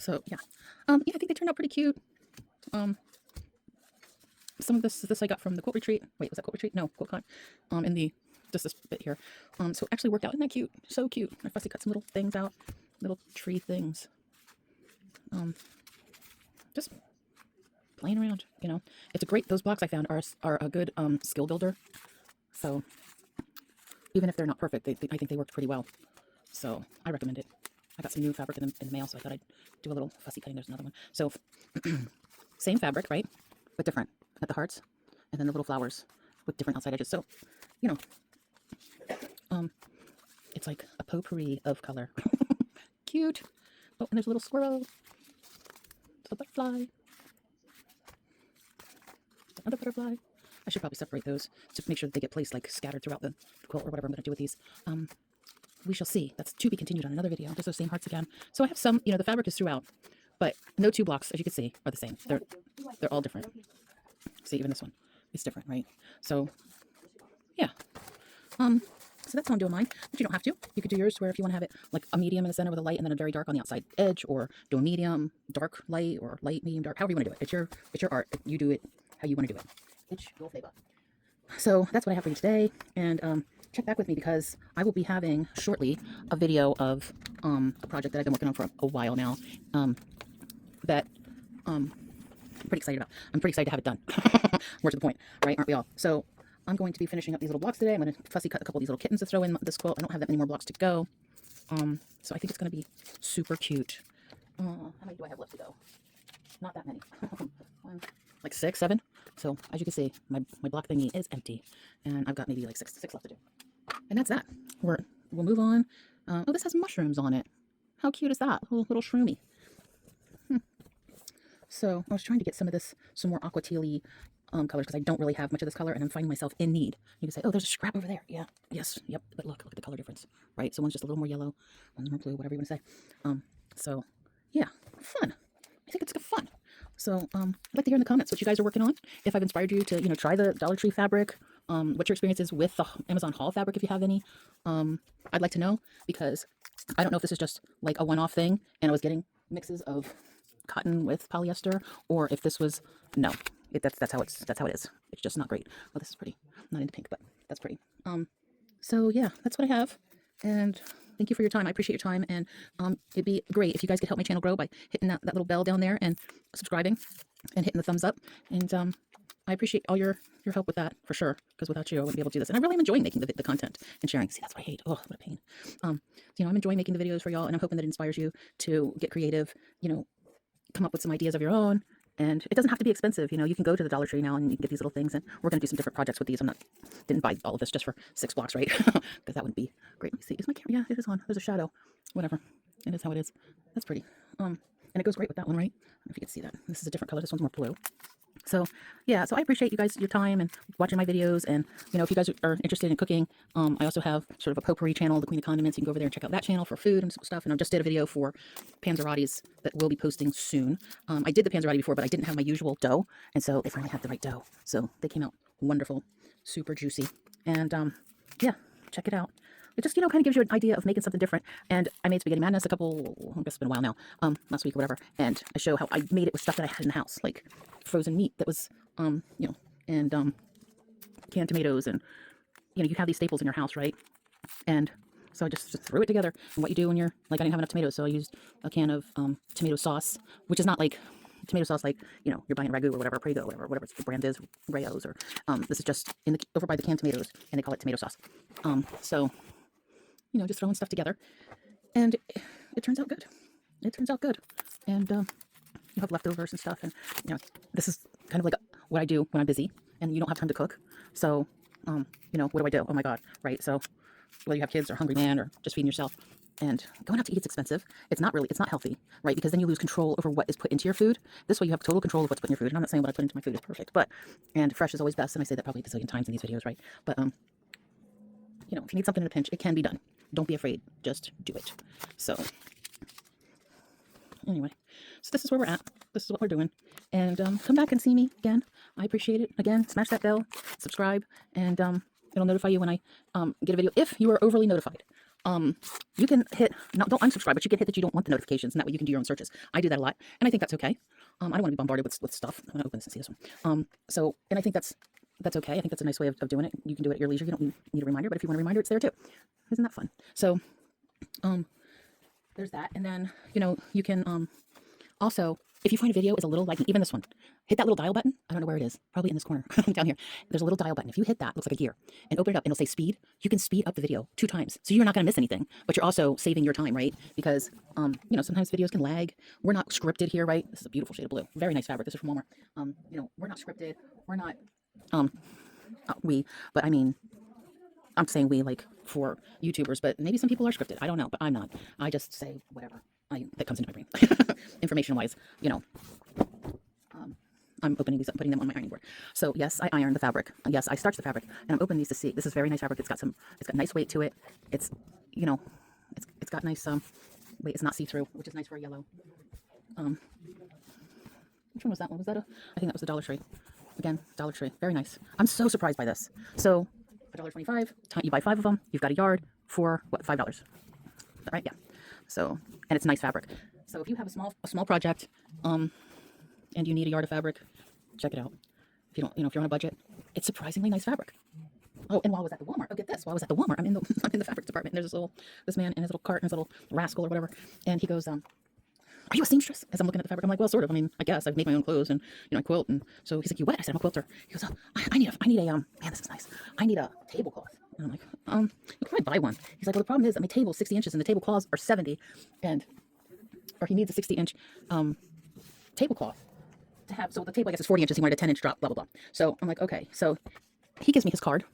So yeah, yeah, I think they turned out pretty cute. Um, some of this I got from the quote retreat. Wait, was that quote retreat? No, quote con. In the just this bit here. So it actually worked out. Isn't that cute? So cute. I fussy cut some little things out, little tree things. Just playing around. You know, it's a great. Those blocks I found are a good skill builder. So even if they're not perfect, I think they worked pretty well. So I recommend it. I got some new fabric in the mail, so I thought I'd do a little fussy cutting. There's another one. So same fabric, right? But different at the hearts, and then the little flowers with different outside edges. So, you know, it's like a potpourri of color. Cute. Oh, and there's a little squirrel. It's a butterfly. Another butterfly. I should probably separate those to make sure that they get placed like scattered throughout the quilt or whatever I'm going to do with these. We shall see. That's to be continued on another video. Just those same hearts again. So I have some, the fabric is throughout, but no two blocks, as you can see, are the same. They're all different. See, even this one, it's different, right? So, yeah. So that's how I'm doing mine, but you don't have to. You could do yours where if you want to have it like a medium in the center with a light and then a very dark on the outside edge, or do a medium, dark, light, or light, medium, dark, however you want to do it. It's your art. You do it how you want to do it. It's your flavor. So that's what I have for you today, and check back with me because I will be having shortly a video of a project that I've been working on for a while now, that I'm pretty excited about. I'm pretty excited to have it done. More to the point, right? Aren't we all? So I'm going to be finishing up these little blocks today. I'm going to fussy cut a couple of these little kittens to throw in this quilt. I don't have that many more blocks to go. So I think it's going to be super cute. How many do I have left to go? Not that many. Like 6, 7. So as you can see, my block thingy is empty, and I've got maybe like six left to do. And that's that. We'll move on. Oh, this has mushrooms on it. How cute is that? Little shroomy. So I was trying to get some more aqua teal-y colors because I don't really have much of this color, and I'm finding myself in need. You can say, oh, there's a scrap over there. Yeah, yes, yep. But look at the color difference, right? So one's just a little more yellow, one's more blue, whatever you want to say. So yeah, fun. I think it's good fun. So I'd like to hear in the comments what you guys are working on. If I've inspired you to, try the Dollar Tree fabric, what your experience is with the Amazon haul fabric, if you have any. I'd like to know, because I don't know if this is just like a one-off thing and I was getting mixes of cotton with polyester, or if this was, no, that's how it is. It's just not great. Oh, this is pretty. I'm not into pink, but that's pretty. So yeah, that's what I have. And thank you for your time. I appreciate your time. And it'd be great if you guys could help my channel grow by hitting that little bell down there and subscribing and hitting the thumbs up. And I appreciate all your help with that, for sure, because without you, I wouldn't be able to do this. And I really am enjoying making the content and sharing. See, that's what I hate. Oh, what a pain. I'm enjoying making the videos for y'all, and I'm hoping that it inspires you to get creative, come up with some ideas of your own. And it doesn't have to be expensive. You can go to the Dollar Tree now and you can get these little things. And we're going to do some different projects with these. Didn't buy all of this just for 6 blocks, right? Because that wouldn't be great. Let me see. Is my camera? Yeah, it is on. There's a shadow. Whatever. It is how it is. That's pretty. And it goes great with that one, right? I don't know if you can see that. This is a different color. This one's more blue. So yeah, so I appreciate you guys, your time and watching my videos. And if you guys are interested in cooking, I also have sort of a potpourri channel, the Queen of Condiments. You can go over there and check out that channel for food and stuff. And I just did a video for panzerottis that we'll be posting soon. I did the panzerotti before, but I didn't have my usual dough, and so they finally had the right dough. So they came out wonderful, super juicy. And yeah, check it out. It just, kind of gives you an idea of making something different. And I made spaghetti madness I guess it's been a while now, last week or whatever. And I show how I made it with stuff that I had in the house, like frozen meat that was, and canned tomatoes. And, you have these staples in your house, right? And so I just threw it together. And what you do when you're, like, I didn't have enough tomatoes, so I used a can of tomato sauce, which is not like tomato sauce like, you're buying ragu or whatever, Prego, whatever the brand is, Rayo's, or this is just over by the canned tomatoes, and they call it tomato sauce. So just throwing stuff together, and it turns out good. It turns out good. And you have leftovers and stuff, and this is kind of like what I do when I'm busy and you don't have time to cook. So what do I do? Oh my god, right? So whether you have kids or hungry man or just feeding yourself, and going out to eat is expensive. It's not healthy, right? Because then you lose control over what is put into your food. This way you have total control of what's put in your food. And I'm not saying what I put into my food is perfect, and fresh is always best, and I say that probably a bazillion times in these videos, right? But if you need something in a pinch, it can be done. Don't be afraid. Just do it. So anyway, so this is where we're at. This is what we're doing. And come back and see me again. I appreciate it. Again, smash that bell, subscribe, and it'll notify you when I get a video, if you are overly notified. you can hit, no, don't unsubscribe, but you can hit that you don't want the notifications, and that way you can do your own searches. I do that a lot, and I think that's okay. I don't want to be bombarded with stuff. I'm gonna open this and see this one. And I think that's okay. I think that's a nice way of doing it. You can do it at your leisure. You don't need a reminder, but if you want a reminder, it's there too. Isn't that fun? So, there's that, and then you can also, if you find a video is a little like even this one, hit that little dial button. I don't know where it is. Probably in this corner down here. There's a little dial button. If you hit that, looks like a gear, and open it up, and it'll say speed. You can speed up the video 2 times, so you're not going to miss anything. But you're also saving your time, right? Because sometimes videos can lag. We're not scripted here, right? This is a beautiful shade of blue. Very nice fabric. This is from Walmart. We're not scripted. We're not but I mean, I'm saying we like for YouTubers, but maybe some people are scripted. I don't know, but I'm not. I just say whatever that comes into my brain, information wise. I'm opening these up, putting them on my ironing board. So yes, I iron the fabric. Yes, I starch the fabric, and I'm opening these to see. This is very nice fabric. It's got nice weight to it. It's it's got nice weight. It's not see-through, which is nice for a yellow. Which one was that one? I think that was the Dollar Tree. Again, Dollar Tree. Very nice. I'm so surprised by this. So $1.25. You buy 5 of them. You've got a yard for what, $5? Right? Yeah. So, and it's nice fabric. So if you have a small project, and you need a yard of fabric, check it out. If you don't, if you're on a budget, it's surprisingly nice fabric. Oh, and while I was at the Walmart, get this. While I was at the Walmart, I'm in the fabric department. And there's this man in his little cart and his little rascal or whatever, and he goes, "Are you a seamstress?" As I'm looking at the fabric, I'm like, "Well, sort of. I mean, I guess I've made my own clothes, and I quilt." And so he's like, "You what?" I said, "I'm a quilter." He goes, "Oh, I need a man, this is nice. I need a tablecloth." And I'm like, "You can probably buy one." He's like, "Well, the problem is that my table's 60 inches and the tablecloths are 70, or he needs a 60-inch tablecloth to have. So the table, I guess, is 40 inches. He wanted a 10-inch drop. Blah blah blah." So I'm like, "Okay." So he gives me his card,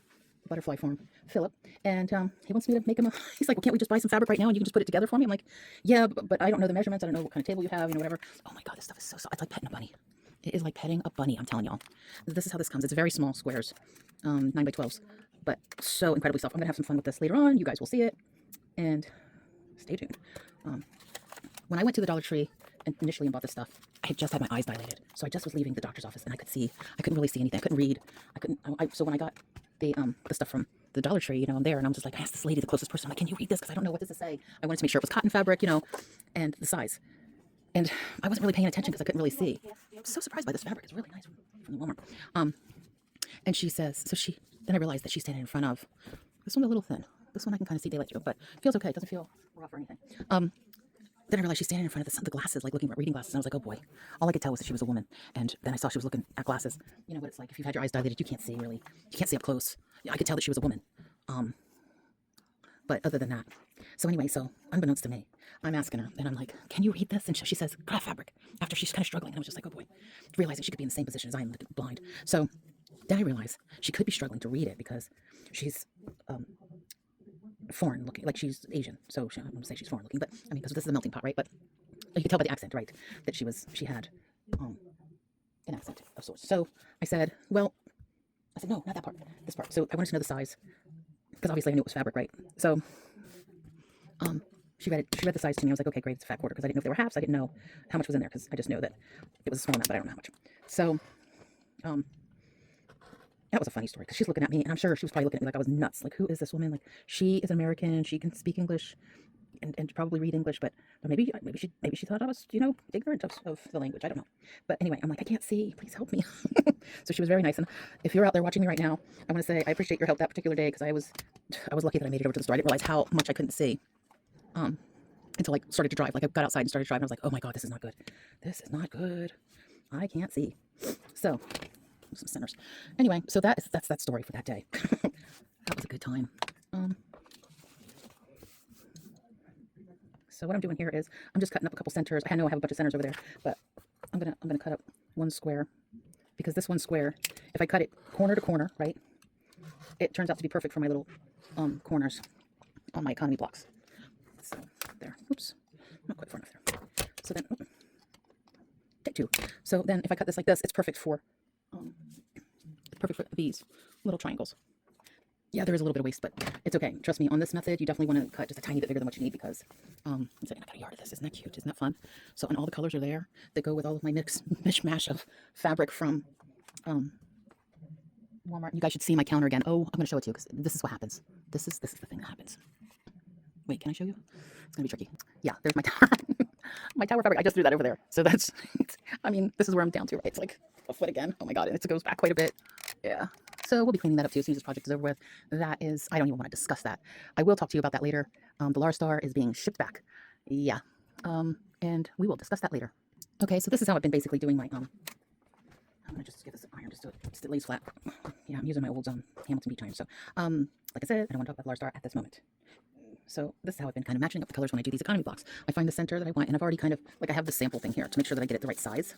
Butterfly Farm, Philip, and he wants me to make him he's like, "Well, can't we just buy some fabric right now and you can just put it together for me?" I'm like, "Yeah, but I don't know the measurements. I don't know what kind of table you have, whatever." Oh my God, this stuff is so soft. It's like petting a bunny. It is like petting a bunny, I'm telling y'all. This is how this comes. It's very small squares, 9 by 12s, but so incredibly soft. I'm gonna have some fun with this later on. You guys will see it, and stay tuned. When I went to the Dollar Tree initially and bought this stuff, I had just had my eyes dilated, so I just was leaving the doctor's office, and I couldn't really see anything. I couldn't read. So when I got the stuff from the Dollar Tree, I'm there, and I'm just like, I asked this lady, the closest person, I'm like, "Can you read this? Because I don't know what this is say." I wanted to make sure it was cotton fabric, and the size. And I wasn't really paying attention because I couldn't really see. I'm so surprised by this fabric. It's really nice from the Walmart. And she says, then I realized that she's standing in front of this one, a little thin. This one I can kind of see daylight through, but it feels okay. It doesn't feel rough or anything. Then I realized she's standing in front of the glasses, like looking at reading glasses. And I was like, "Oh boy." All I could tell was that she was a woman. And then I saw she was looking at glasses. You know what it's like if you've had your eyes dilated, you can't see really. You can't see up close. I could tell that she was a woman. But other than that. So anyway, so unbeknownst to me, I'm asking her, and I'm like, "Can you read this?" And she says, "Craft fabric." After she's kind of struggling, and I was just like, "Oh boy," realizing she could be in the same position as I am, blind. So then I realized she could be struggling to read it because she's foreign looking, like she's Asian. So I'm going to say she's foreign looking, but I mean, because this is a melting pot, right? But you could tell by the accent, right, that she had an accent of sorts. So I said, "No, not that part, this part." So I wanted to know the size, because obviously I knew it was fabric, right? So she read the size to me. I was like, "Okay, great, it's a fat quarter," because I didn't know if they were halves. I didn't know how much was in there, because I just know that it was a small amount, but I don't know how much. So that was a funny story, because she's looking at me, and I'm sure she was probably looking at me like I was nuts. Like, who is this woman? Like, she is American. She can speak English and probably read English, but maybe she thought I was, ignorant of the language. I don't know. But anyway, I'm like, "I can't see. Please help me." So she was very nice. And if you're out there watching me right now, I want to say I appreciate your help that particular day, because I was lucky that I made it over to the store. I didn't realize how much I couldn't see until I started to drive. Like, I got outside and started driving. I was like, "Oh my God, this is not good. This is not good. I can't see." So some sinners. Anyway, so that's that story for that day. That was a good time. So what I'm doing here is I'm just cutting up a couple centers. I know I have a bunch of centers over there, but I'm gonna cut up one square, because this one square, if I cut it corner to corner, right, it turns out to be perfect for my little corners on my economy blocks. So there. Oops, not quite far enough there. So then, take 2. So then, if I cut this like this, it's perfect for these little triangles. Yeah, there is a little bit of waste, but it's okay. Trust me, on this method, you definitely want to cut just a tiny bit bigger than what you need, because I got a yard of this. Isn't that cute? Isn't that fun? So, and all the colors are there that go with all of my mishmash of fabric from Walmart. You guys should see my counter again. Oh, I'm going to show it to you, because this is what happens. This is the thing that happens Wait, can I show you? It's gonna be tricky. Yeah, there's my tower. My tower fabric. I just threw that over there. So that's, I mean, this is where I'm down to, right? It's like a foot again. Oh my God. And it goes back quite a bit. Yeah. So we'll be cleaning that up too as soon as this project is over with. That is, I don't even want to discuss that. I will talk to you about that later. The Lar Star is being shipped back. Yeah. And we will discuss that later. Okay, so this is how I've been basically doing my, I'm gonna just get this iron just so it lays flat. Yeah, I'm using my old Hamilton Beach iron. So, like I said, I don't want to talk about the Lar Star at this moment. So this is how I've been kind of matching up the colors when I do these economy blocks. I find the center that I want, and I've already kind of, like I have the sample thing here to make sure that I get it the right size.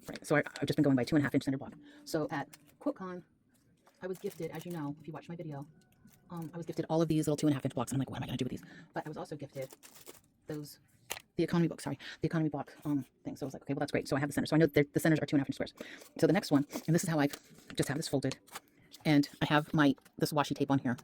Right, so I've just been going by 2.5 inch center block. So at QuiltCon, I was gifted, as you know, if you watch my video, I was gifted all of these little 2.5 inch blocks. And I'm like, what am I going to do with these? But I was also gifted the economy block thing. So I was like, okay, well, that's great. So I have the center. So I know the centers are 2.5 inch squares. So the next one, and this is how I've just have this folded, and I have this washi tape on here.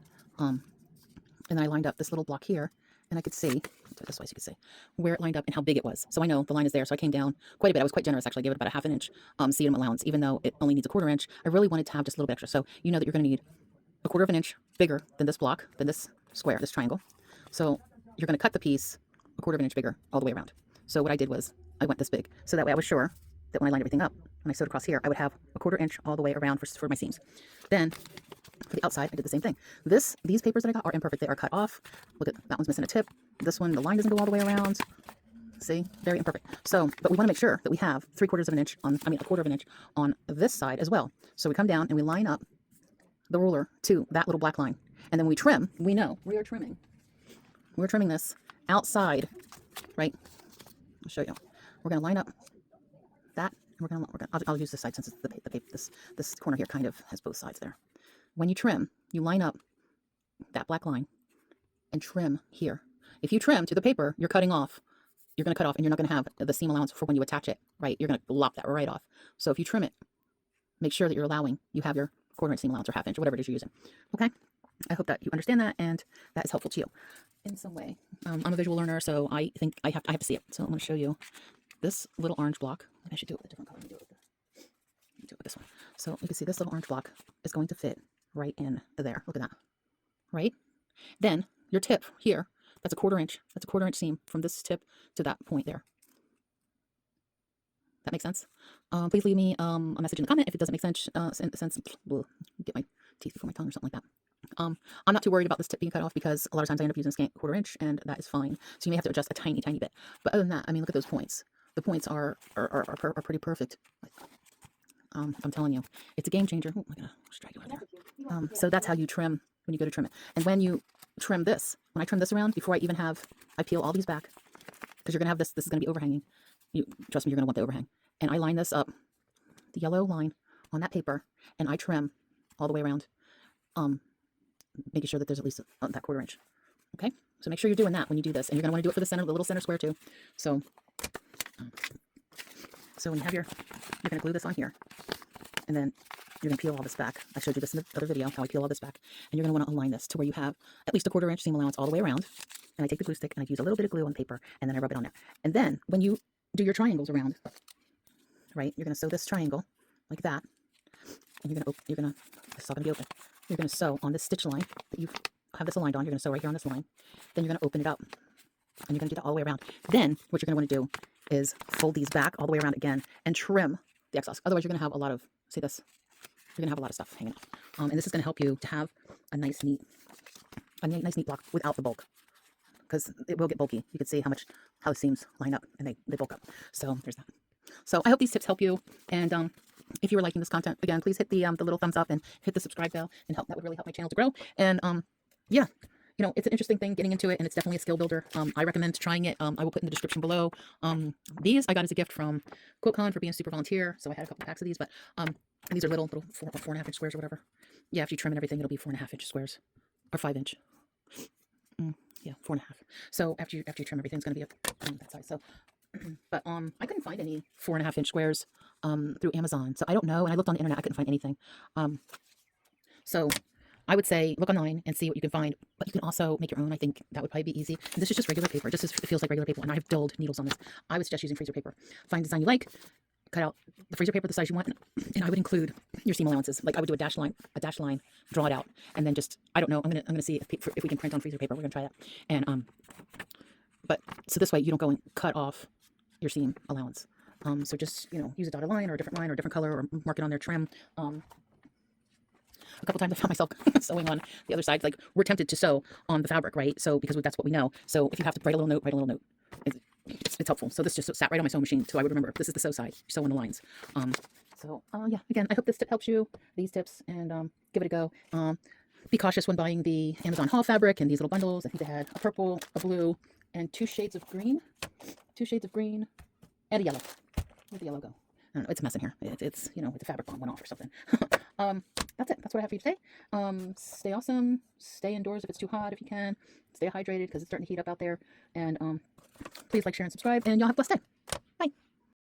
And then I lined up this little block here, and I could see, this way so you could see, where it lined up and how big it was. So I know the line is there, so I came down quite a bit. I was quite generous, actually. I gave it about a 1/2 inch CM allowance, even though it only needs a 1/4 inch. I really wanted to have just a little bit extra. So you know that you're going to need a 1/4 inch bigger than this block, than this square, this triangle. So you're going to cut the piece a 1/4 inch bigger all the way around. So what I did was I went this big. So that way I was sure that when I lined everything up, when I sewed across here, I would have a 1/4 inch all the way around for my seams. Then for the outside, I did the same thing. These papers that I got are imperfect. They are cut off. Look at that one's missing a tip. This one, the line doesn't go all the way around. See, very imperfect. So, but we want to make sure that we have 3/4 inch on, a 1/4 inch on this side as well. So we come down and we line up the ruler to that little black line. And then we trim, we know we are trimming. We're trimming this outside, right? I'll show you. We're going to line up that. We're going to, I'll use this side since it's the paper, this corner here kind of has both sides there. When you trim, you line up that black line and trim here. If you trim to the paper, you're cutting off. You're going to cut off, and you're not going to have the seam allowance for when you attach it, right? You're going to lop that right off. So if you trim it, make sure that you have your 1/4 inch seam allowance or 1/2 inch or whatever it is you're using. Okay? I hope that you understand that and that is helpful to you in some way. I'm a visual learner, so I think I have to see it. So I'm going to show you this little orange block. I should do it with a different color. Let me do it with this one. So you can see this little orange block is going to fit right in there. Look at that. Right? Then your tip here, that's a 1/4 inch. That's a 1/4 inch seam from this tip to that point there. That makes sense? Please leave me a message in the comment if it doesn't make sense. Get my teeth before my tongue or something like that. I'm not too worried about this tip being cut off because a lot of times I end up using a scant 1/4 inch, and that is fine. So you may have to adjust a tiny, tiny bit. But other than that, I mean, look at those points. The points are pretty perfect. I'm telling you, it's a game changer. Oh, I'm gonna strike you over there. So that's how you trim when you go to trim it. And when you trim this, when I trim this around, before I peel all these back, because you're gonna have this is gonna be overhanging. Trust me, you're gonna want the overhang. And I line this up, the yellow line on that paper, and I trim all the way around, making sure that there's at least that 1/4 inch. Okay, so make sure you're doing that when you do this, and you're gonna want to do it for the center, the little center square too. So when you have you're gonna glue this on here, and then you're gonna peel all this back. I showed you this in the other video, how I peel all this back, and you're gonna want to align this to where you have at least a 1/4 inch seam allowance all the way around. And I take the glue stick and I use a little bit of glue on paper, and then I rub it on there. And then when you do your triangles around, right, you're gonna sew this triangle like that, and this is all gonna be open. You're gonna sew on this stitch line that you have this aligned on. You're gonna sew right here on this line. Then you're gonna open it up, and you're gonna do that all the way around. Then what you're gonna want to do is fold these back all the way around again and trim the excess. Otherwise, you're gonna have a lot of, see this? You're gonna have a lot of stuff hanging off. And this is gonna help you to have a nice neat block without the bulk, because it will get bulky. You can see how the seams line up and they bulk up. So there's that. So I hope these tips help you. And if you were liking this content, again, please hit the little thumbs up and hit the subscribe bell and help. That would really help my channel to grow. And yeah, you know, it's an interesting thing getting into it, and it's definitely a skill builder. I recommend trying it. I will put in the description below. These I got as a gift from QuiltCon for being a super volunteer. So I had a couple packs of these, but these are little 4.5 inch squares or whatever. Yeah, if you trim and everything, it'll be 4.5 inch squares or 5 inch. Yeah, 4.5. So after you trim everything, it's going to be that size. So, but I couldn't find any 4.5 inch squares through Amazon. So I don't know. And I looked on the internet, I couldn't find anything. So I would say look online and see what you can find, but you can also make your own. I think that would probably be easy. And this is just regular paper. It feels like regular paper, and I have dulled needles on this. I would suggest using freezer paper. Find a design you like, cut out the freezer paper the size you want, and I would include your seam allowances. Like I would do a dashed line, draw it out, and then just, I don't know, I'm gonna see if we can print on freezer paper. We're gonna try that. And but so this way you don't go and cut off your seam allowance. So just, you know, use a dotted line or a different color, or mark it on their trim. A couple times I found myself sewing on the other side. Like, we're tempted to sew on the fabric, right? So because that's what we know. So if you have to write a little note, it's helpful. So this just sat right on my sewing machine, so I would remember this is the sew side. You sew on the lines. Yeah, again, I hope this tip helps you, these tips, and give it a go. Be cautious when buying the Amazon haul fabric and these little bundles. I think they had a purple, a blue, and two shades of green, and a yellow. Where'd the yellow go? I don't know. It's a mess in here. It's you know, the fabric went off or something. That's it. That's what I have for you today. Stay awesome. Stay indoors if it's too hot, if you can. Stay hydrated because it's starting to heat up out there. And please like, share, and subscribe. And y'all have a blessed day.